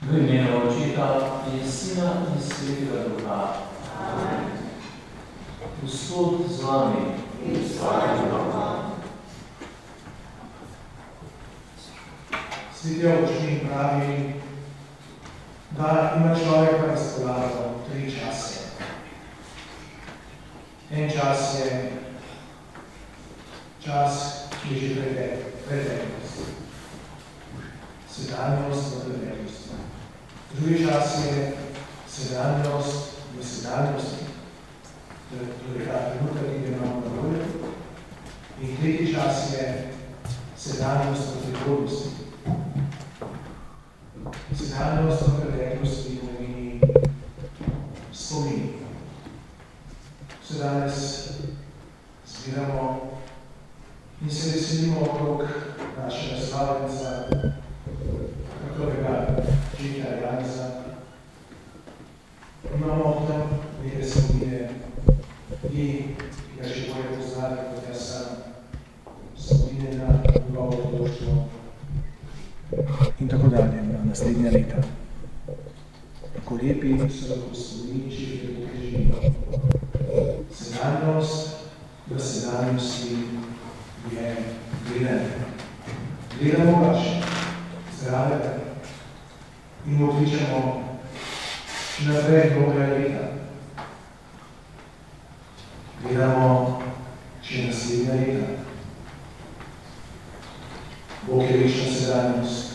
V imenu Očeta in Sina in Svetega Duha. Amen. Gospod z vami. In s tvojim duhom. Sveti Avguštin pravi, da ima človek na razpolago 3 čase. En čas je čas, ki je že preteklost. Sedanjost v preteklosti. Drugi čas je sedanjost v sedanjosti. Torej ta trenutek, ki ga imamo na voljo. In tretji čas je sedanjost v prihodnosti. Sedanjost v preteklosti pomeni spomin. Se danes zbiramo in se veselimo okrog našega slavenca, kakrega Žika Janeza. Imamo tam nekaj spomine, ki ga še bolje poznati, kot jaz sam, spomine na njegovo otroštvo in tako dalje, na naslednja leta. Tako lepi so lahko spomini, če jih tukaj živimo. Sedanjost v sedanjosti je gledanje. Gledamo vaše, zdravega in odličamo še naprej mnoga leta. Gledamo še naslednja leta. Bog je večna sedanjost.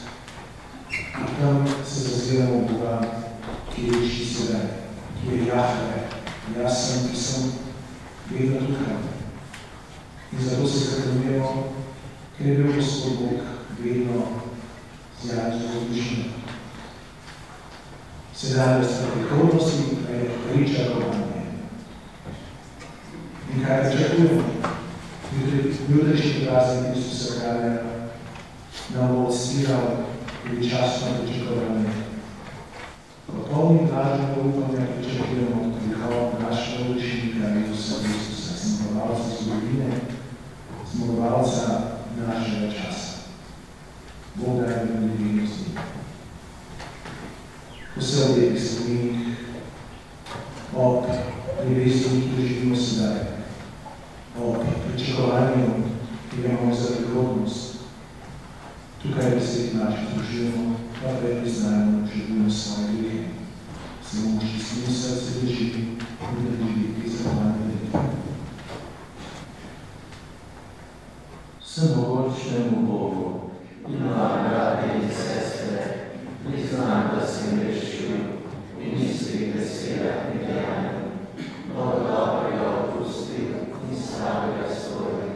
In tam se zaziramo Boga, ki je večni sedaj, ki je Jahve. Jaz sem, ki sem vedno tukaj. In zato se zahvaljujemo, ker je bil Gospod Bog vedno z Janezom bližino. Sedanjost v prihodnosti pa je pričakovanje. In kaj pričakujemo? Jutrišnji praznik Isusa Kralja nam bo odstiral veličastno pričakovanje. Popolnim blaženjem upanja pričakujemo prihod našega učenika Isusa Kristusa, zmagovalca zgodovine, zmagovalca našega časa. Bog da je nevidnosti. Ko se v lepih spominih ob nebestu, ki živimo sedaj, ob pričakovanju, ki ga imamo za prihodnost, tukaj v svet naših družimo, pa prej priznajemo, da živimo svoje grehe. Se bomo ščistili srce držiti in držiti zahvalne leta. Vsemogočnemu Bogu in vam, brate in sestre, priznam, da sem grešil in misli, besedah in dejanjem, mnogo dobrega opustil in slabega storil.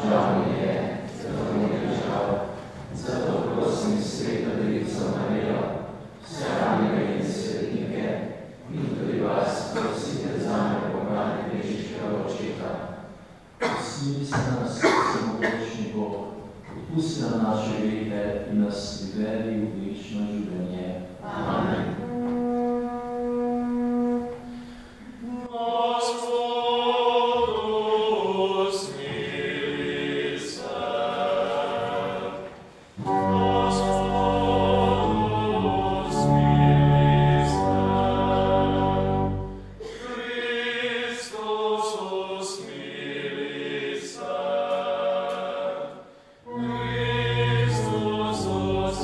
Žal mi je, zato mi je žal, zato prosim Sveto Devico Marijo, vse ranjega in svetnike, in tudi vas prosite zame pogane grešiškega Očeta. Prosili se nas, vsemogočni Bog, odpusti nam naše grehe in nas privedi v večno življenje. Amen. Christus,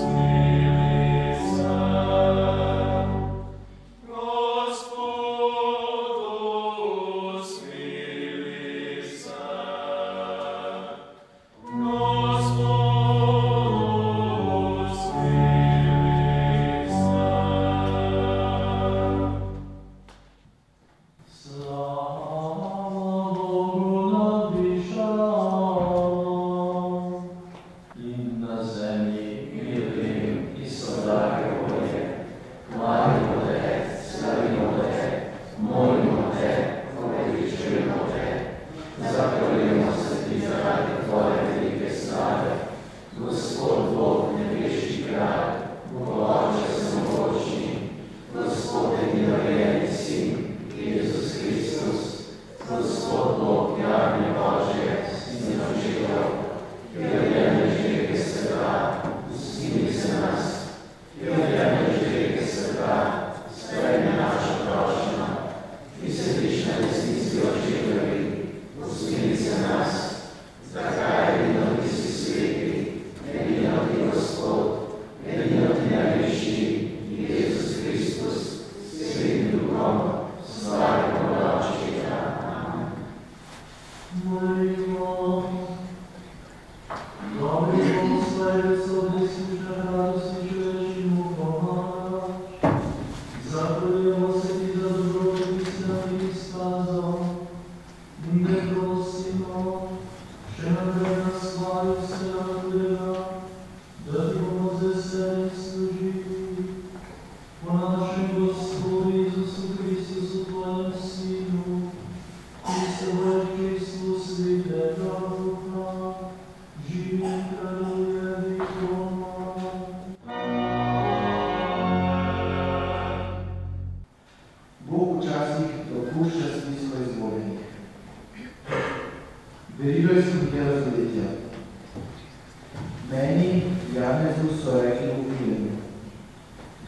tu so rekli v filmu.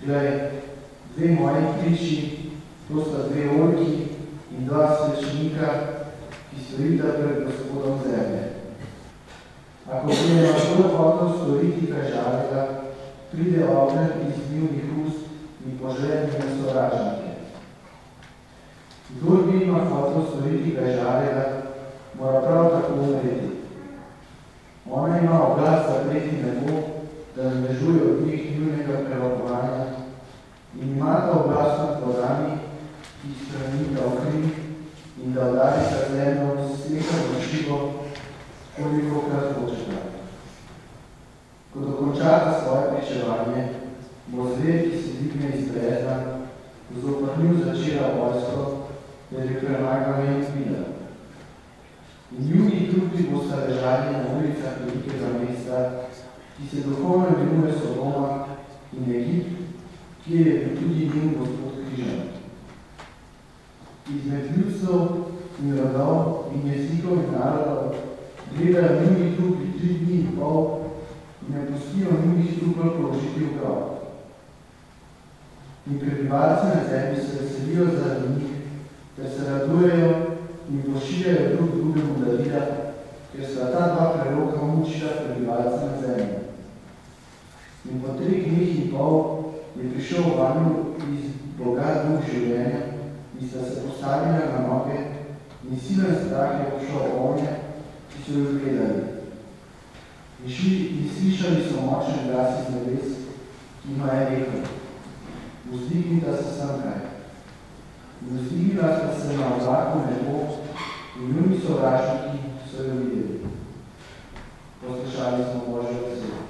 Glej, dve moji priči, to sta dve oljki in dva svečenika, ki stojita pred Gospodom zemlje. Ako bi je lahko hotel storiti kaj žalega, pride ogenj iz njunih ust in požre njene sovražnike. Kdor bi ima hotel storiti kaj žalega, mora prav tako umreti. Ona ima oglas zapreti nebo, da zmežuje od njih njunega prerokovanja in imata oblast nad vodami, ki stranita okrim in da udarita zemljo z sleha v šivo, kolikokrat hočeta. Ko dokončata svoje pričevanje, bo zver, ki se digne iz brezna, zoper nju začela vojsko, da je premagala in zbila. In njuni trupi bosta ležali na ulicah velikega mesta, ki se duhovno imenuje Sodoma in Egipt, kjer je tudi njen Gospod križan. Izmed ljudstv in rodov in jezikov in narodov gledajo njuni trupi 3 dni in pol in ne pustijo njunih trupov položiti v grob. In prebivalci na zemlji se veselijo zaradi njih, ter se radujejo in pošiljajo drug drugemu darila, ker sta ta dva preroka mučila prebivalce na zemlji. In po 3 dneh in pol je prišel vanju iz Boga duh življenja in sta se postavila na noge in silen strah je pošel onje, ki so jo gledali. In slišali so močen glas iz nebes, ki ima je rekel: vzdignita se semkaj. In vzdignila sta se na oblako nebo in njuni sovražniki so jo videli. Poslušali smo Božjo besedo.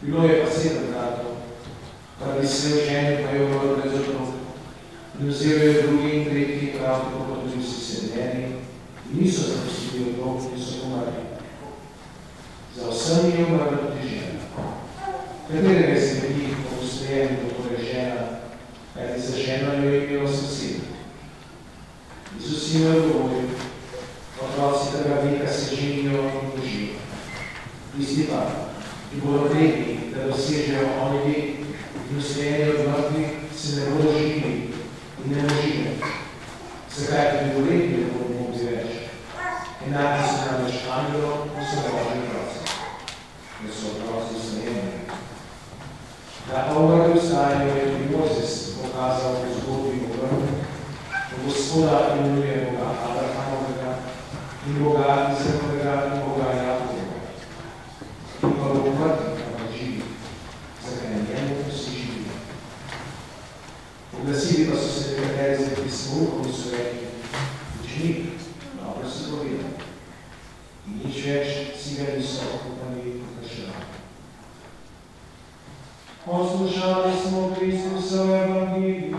Bilo je pa 7 bratov, kar bi se oženil, pa je umrl brez otrok. In vzel je drugi in tretji, prav tako pa tudi vsi sedeni, in niso zapustili otrok, ki so umrli. Za vsem je umrla tudi žena. Katerega je se njih pogostejen, kot je žena, kajti za ženo jo je imelo sosed. Isus jim je odgovoril, otroci tega veka se ženijo in božijo. Tisti pa, ki bodo vredni, da dosežejo oni vek in ustajeni od mrtvih, se ne bodo živili in ne božive. Zakaj tudi doletni ne bodo mogli več? Enaki so namreč angelom in so božji otroci. Da so otroci ustajeni. Da pa v mrtvi vstajanju je tudi Mojzes pokazal v zgodbi o vrhu, da Gospoda imenuje Boga Abrahamovega in Boga Izrakovega in Boga Jakovega. In pa bo mrtvi, ampak živi, zakaj njemu vsi živi. Oglasili pa so se nekateri z pismoukom in so rekli, učenik, dobro si povedal. In nič več si ga niso okupali vprašali. Poslušali smo Kristusov evangelij.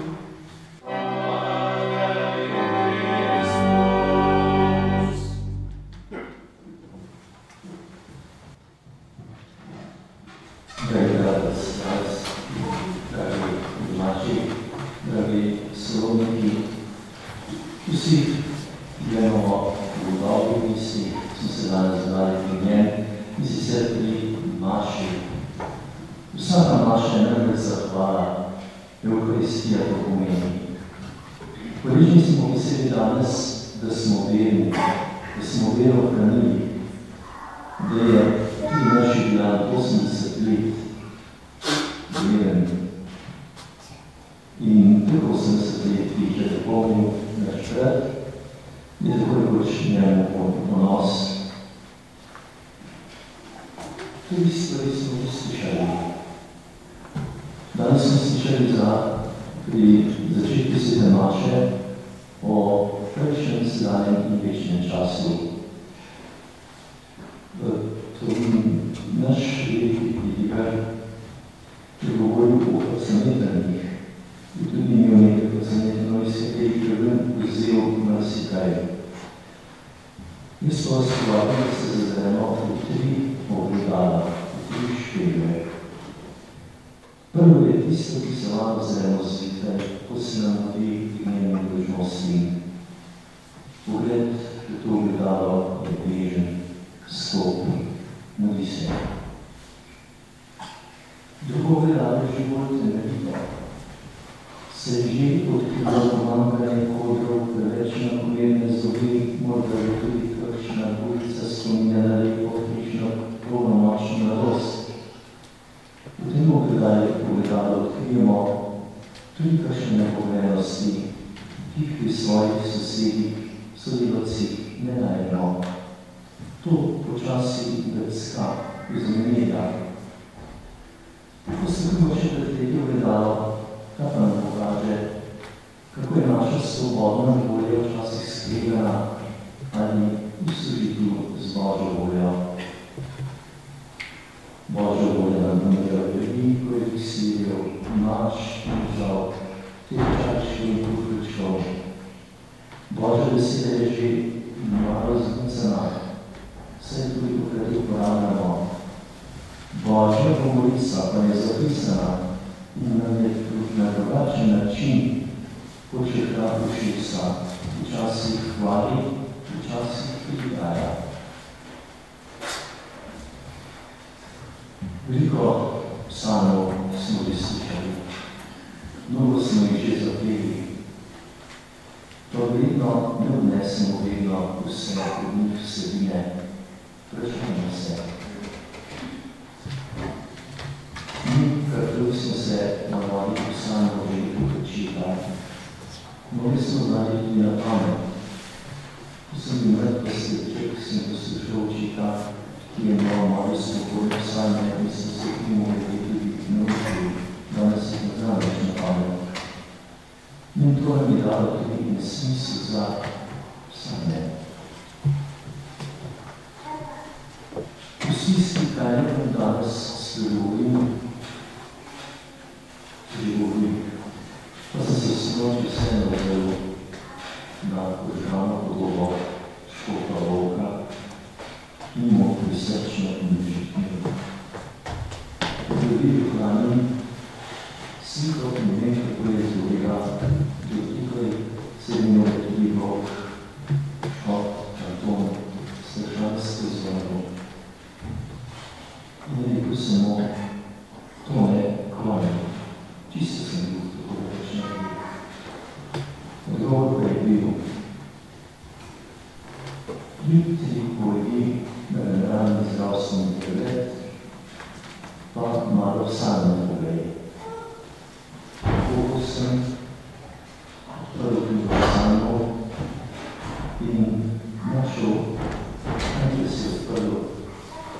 Vsi stikajno danes spregovorimo Ljubljani, sliko ne vem, kako je zgodila, ki tukaj sedimo tudi Bog, Škot, Anton, Strašansko zvono. In je rekel samo, to ne klonil, čisto sem bil tako več ne bil. Odgovor pa je bil, jutri pojdi na generalni zdravstveni pregled, pa malo same povej. Kako sem odprl samo in našel, najprej si odprl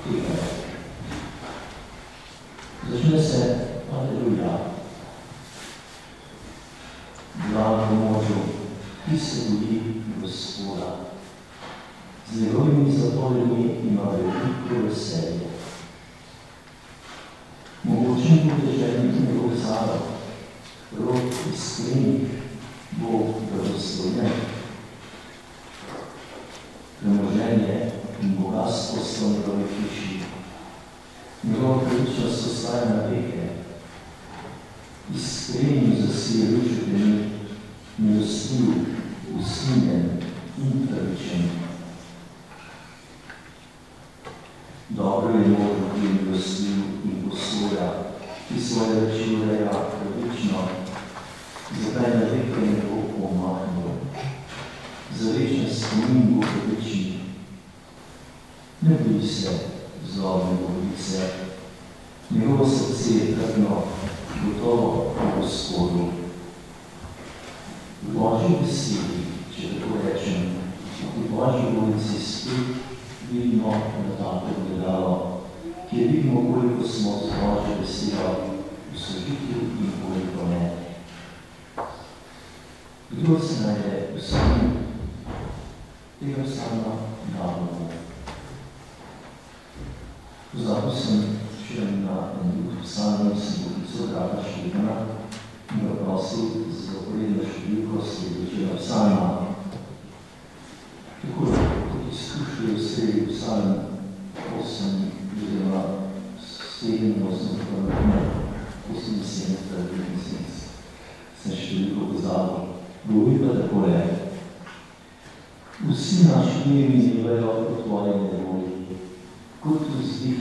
tega. Začne se Aleluja. Blago možu, ki se boji Gospoda. Z njegovimi zapoljami ima veliko veselje. Mogočen podeželnik njegov zarod, rod iskrenih bo blagoslovljen. Premoženje in bogatstvo so v njegovi hiši. Njegova pravičnost ostaja na veke. Iskrenim zasije lučuteni, milostljiv, usmiljen in pravičen. Dobro je možno, ki je milostljiv in posoja, ki svoje reči ureja pravično, zakaj na veke ne bo omahnil. Za večne spomin bo pravični. Ne boji se zlobne govorice, njegovo srce je trdno, gotovo po Gospodu. V Božji besedi, če tako rečem, v Božji ulici spet vidimo na tako gledalo, kjer vidimo, koliko smo z Božjo besedo v služitju in koliko ne. Kdo se najde v sami, tega vstano damo. Pozabil sem še na drug psalm, sem poklical Draga Štegana in ga prosil za zaporedno številko sledečega psalma. Tako da, kot izkušajo sredi psalm 8, oziroma 7, 78, sem številko pozabil. Govori pa takole. Vsi naši dnevi izgledajo po tvoji nevolji, kot vzdih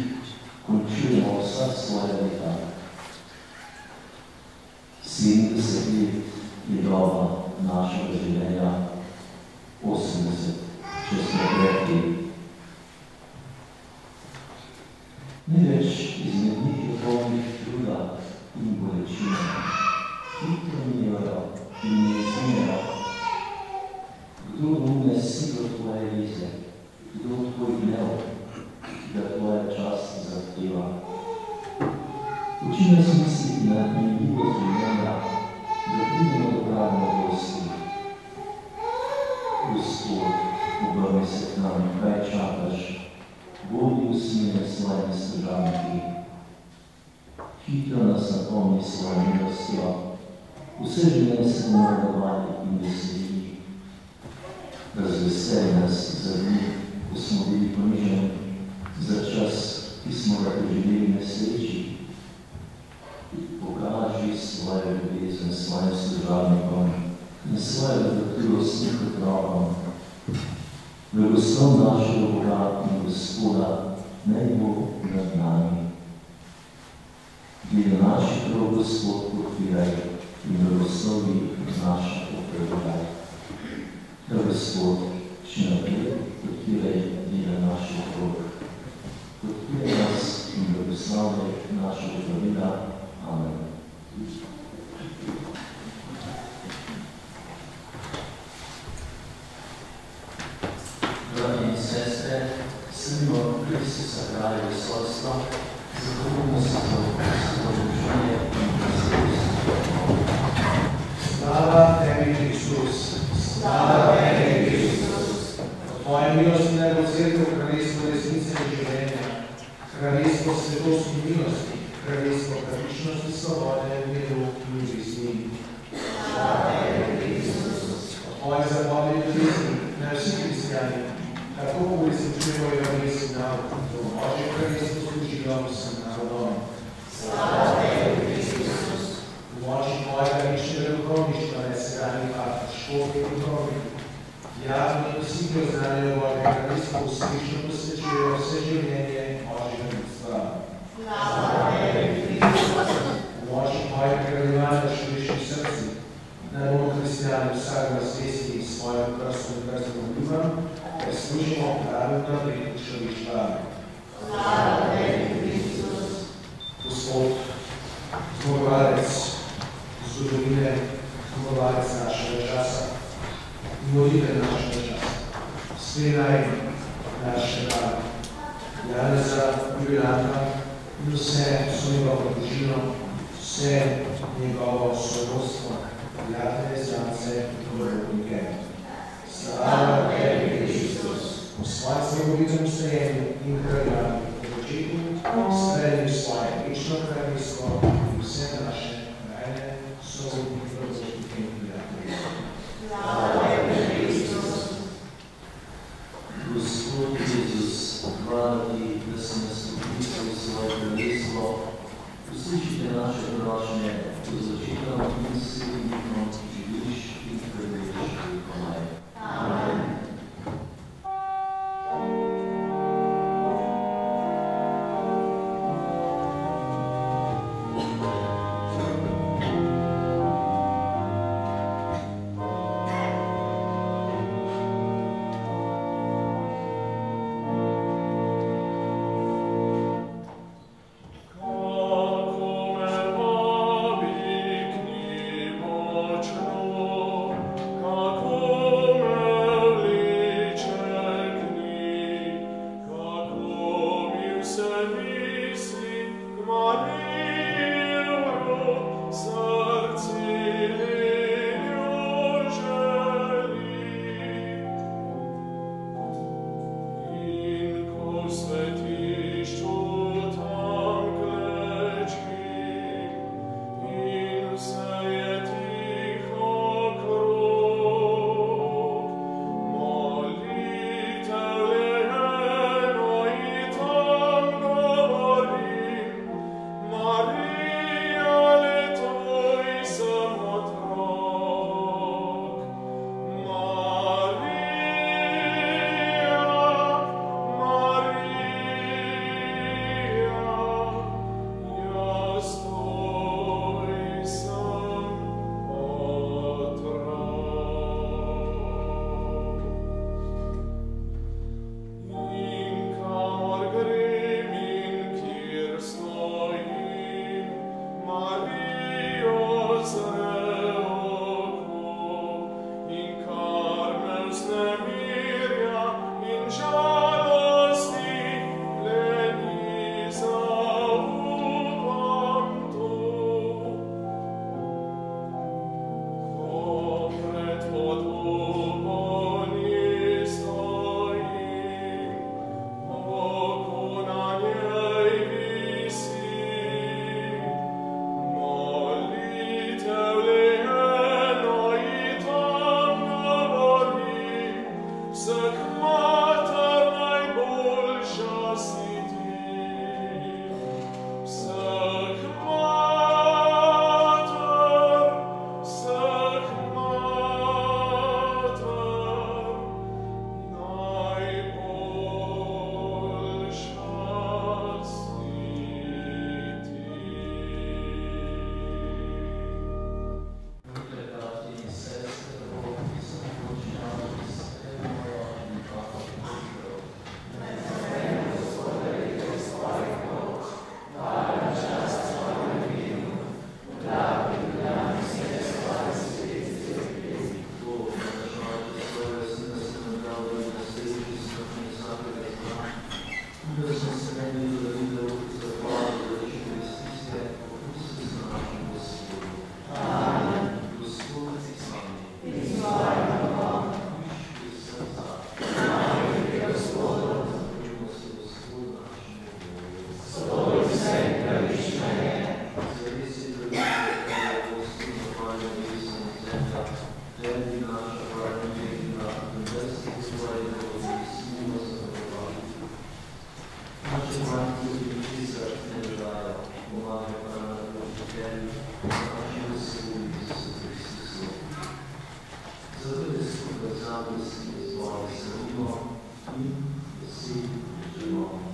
končujemo vsa svoja leta. 70 let je doba našega življenja, 80, če smo krepki. Največ izmed njih je polnih truda in bolečine, hitro minejo in ne izginejo. Kdo umne siglo tvoje vize, kdo tvoj gnev, da tvoja čast zahteva. Uči nas misliti na minljivost življenja, da pridemo do prave modrosti. Gospod, obrni se k nam, kaj čakaš, vodi usmine svojimi služabniki. Hitro nas napomni svojo milostjo, vse življenje se bomo radovali in veselili. Razveseli nas za dni, ko smo bili poniženi, za čas, ki smo ga preživeli nesreči. Pokaži svojo ljubezen svojim služabnikom in svojo dotakljivost njih otrokom. Blagoslov našega Boga in Gospoda naj bo nad nami. Glede naši prav Gospod podpiraj in blagoslovi naša opravljaj. Da Gospod še naprej podpiraj dela naših rok. Podpiraj nas in blagoslavljaj našega pravila. Amen. Brati in sestre, slavimo Kristusa kralja vesoljstva, zato bomo se zadovoljšanje in veselje. Slava tebi, Kristus! Slava tebi, Kristus! O tvoje milosti naj bo cerkev kraljestvo resnice in življenja, kraljestvo svetosti milosti, kraljestvo pravičnosti, svobode, miru in ljubezni. Slava tebi, Kristus! O tvoje zapovedi ljubezni naj vsi kristjani, tako uresničujejo Evangelijski narod, da bo Božje kraljestvo služilo vsem narodom. Slava tebi, škofje in duhovniki. Diakoni in vsi, ki oznanjajo Božje kraljestvo, uspešno posvečujejo vse življenje Božjega ljudstva. V moči tvojega kraljevanja človeških srci, naj bomo kristjani vsak na svesti s svojim prstom in prstom obljubam, da služimo pravim napredku človeštva. Gospod, zmagovalec zgodovine, zmagovalec našega časa in voditelj našega časa, spremljaj našega Janeza Jubilanta in vse njegovo družino, vse njegovo sorodstvo, prijatelje, znance in dobrovodnike. Slava tebi, Kristus, v svojem slavovitem stajenju in kraljanju v začetku, sprejmi svoje večno kraljestvo in vse naše krajne sorodnike, dobrovodnike in prijatelje. Slava tebi, Kristus. Gospod Jezus, hvala ti, da si nas vpisal v svoje kraljestvo. Uslišite naše prošnje, do začetka in srednjino živiš in kraljuš vekomaj. Amen. Santos e Suave Saúde e assim de novo.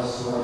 Sua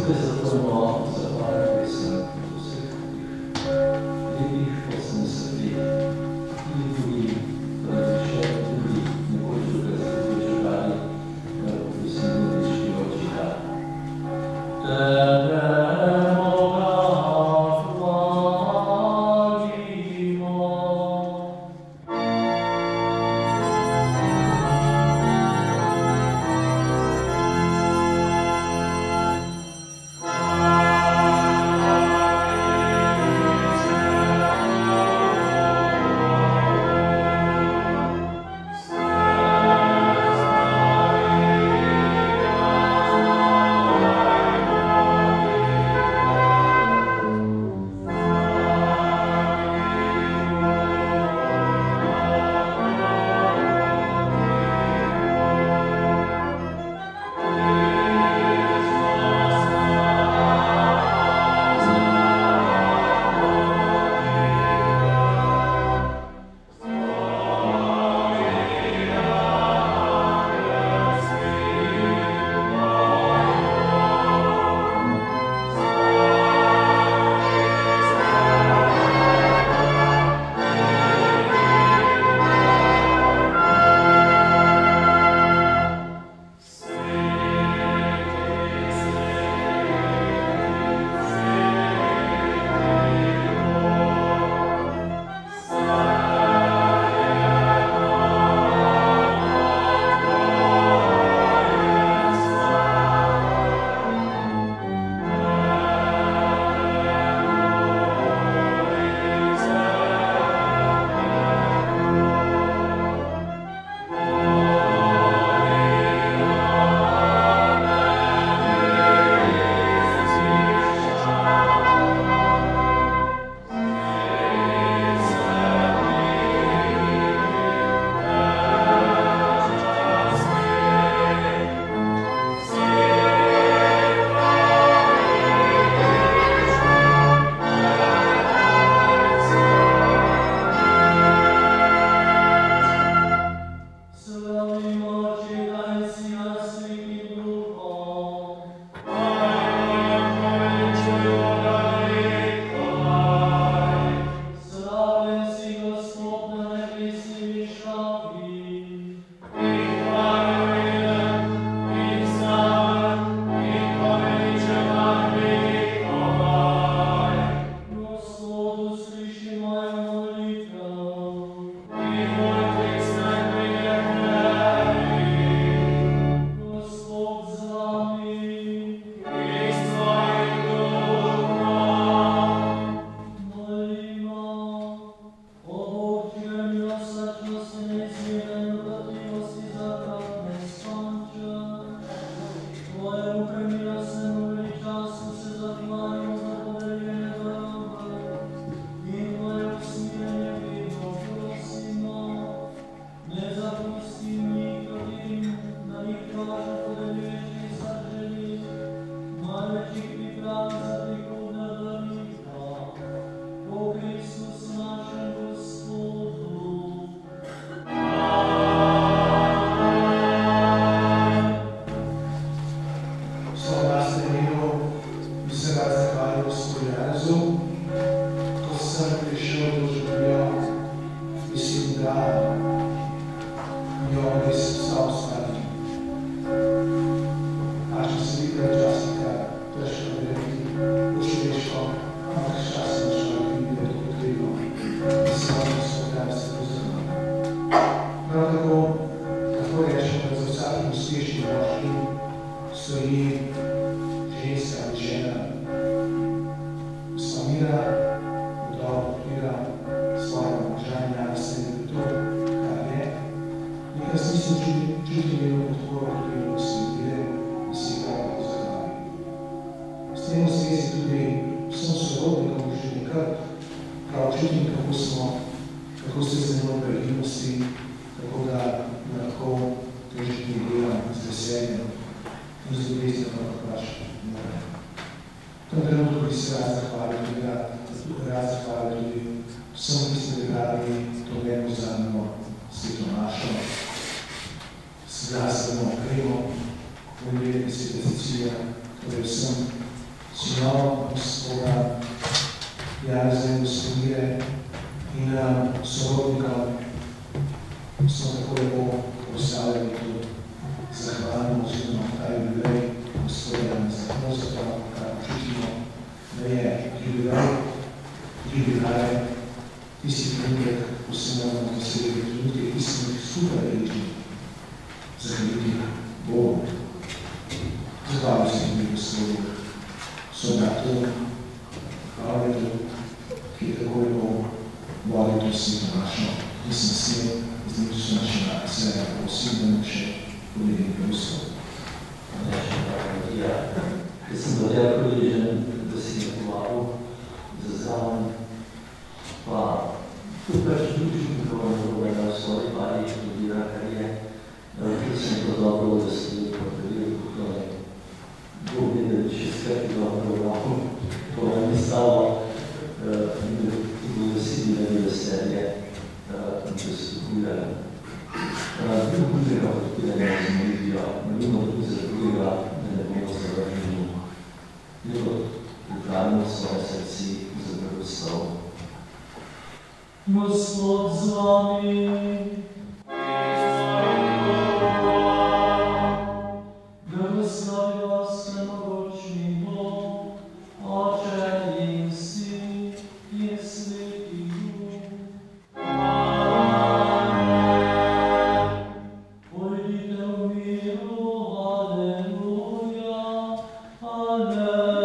posebej za tvojno zahvalno pesem od vseh lepih posebnih sredi, tudi drugi, še drugi, nekoč tukaj za tukaj čakali, mislim, da nečki oči da. Tebe zdravstveno opremo, v Cecilia, torej vsem sinova Gospoda Janeza in Gostomire in sorodnikom smo tako lepo postavili tu zahvalno oziroma ta jubilej Gospoda Janeza. Pravzaprav, kar počutimo, da je jubilej tisti trenutek, ko se moramo posebej trenutke, ki smo jih skupaj reči, zahvaliti Bogu. Zahvalil se mi Gospodu, sobratu, hvalitev, ki je tako lepo vodil to sveto našo. Nisem smel, zdaj so naše nacije, prosim, da mu še podelim Gospodu. Jaz sem do tega hvaležen, da si me povabil za zraven, pa tudi pač družnikov na svoji pari študira, kar je, tudi sem to dobro, da se je potreboval, kako je Bog vedel, če skrati dobro, to ni stalo, in da ti bodo vsi delali veselje, in da se tukaj drugega odpiranja z molitvijo, molimo tudi za drugega, da ne bomo zavrženi. Ljubo pripravimo svoje srci za blagoslov. Gospod z vami, blagoslovi vas vsemogočni Bog, Oče in Sin in Sveti Duh. Pojdite v miru, aleluja, aleluja.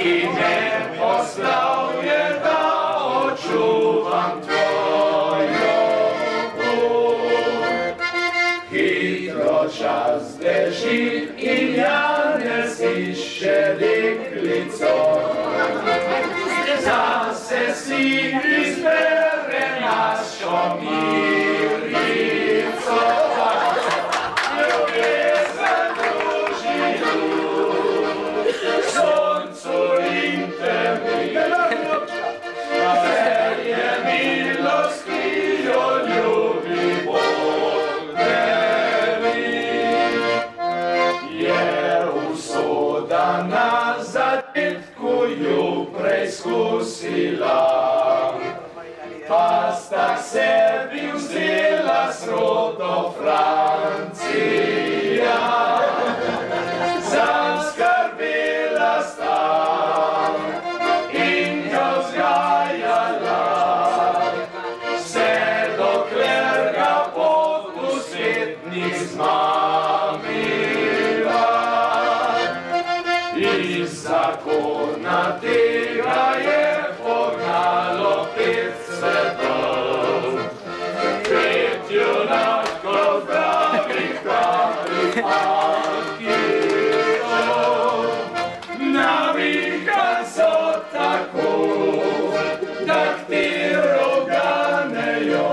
I nie poslał je do imam tvojo pot. Hitro čas beži in Janez išče deklico. Zase si izbere našo Mirico. Ljubezen druži ljud, soncu in temi. Veselje, milost, ki jo ljubi Bog tebi. Je usoda na začetku ju preizkusila, pa sta k sebi vzela srodo Francija. Zanj skrbela sta in jo vzgajala, vse dokler ga pot v svet ni zmamila. Iz zakona tega je pognalo 5 svetov, 5 junakov pravih kapitanov. Navihan so tako, da k tiru ganejo,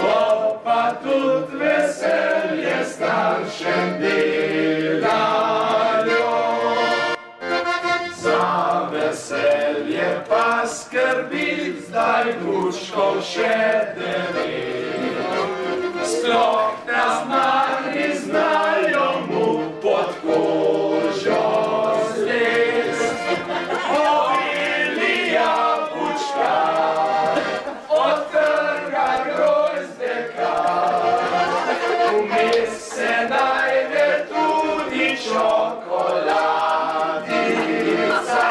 ko pa tudi veselje staršem delajo. Za veselje pa skrbi zdaj duškov še 9. Sploh na zmagi znajo mu pod kožo zlest. Povili jabučka, od trga grozdeka, vmes se najde tudi čokoladica.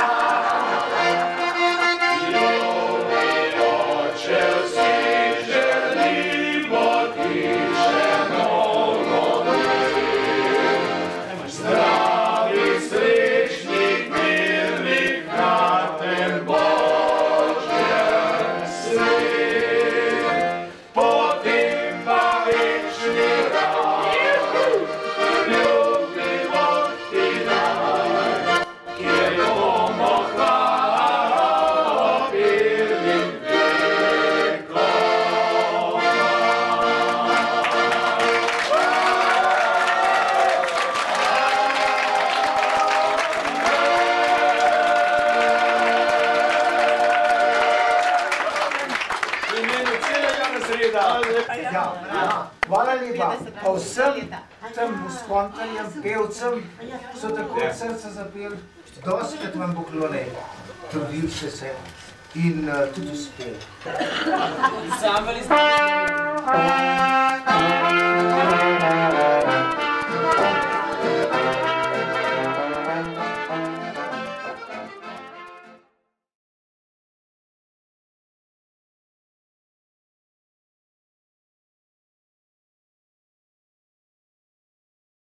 Hvala lepa. Pa vsem tem spontanim pevcem so tako od srca zapeli. Dostikrat vam bo klone. Trudili ste se in tudi uspeli. Ensembel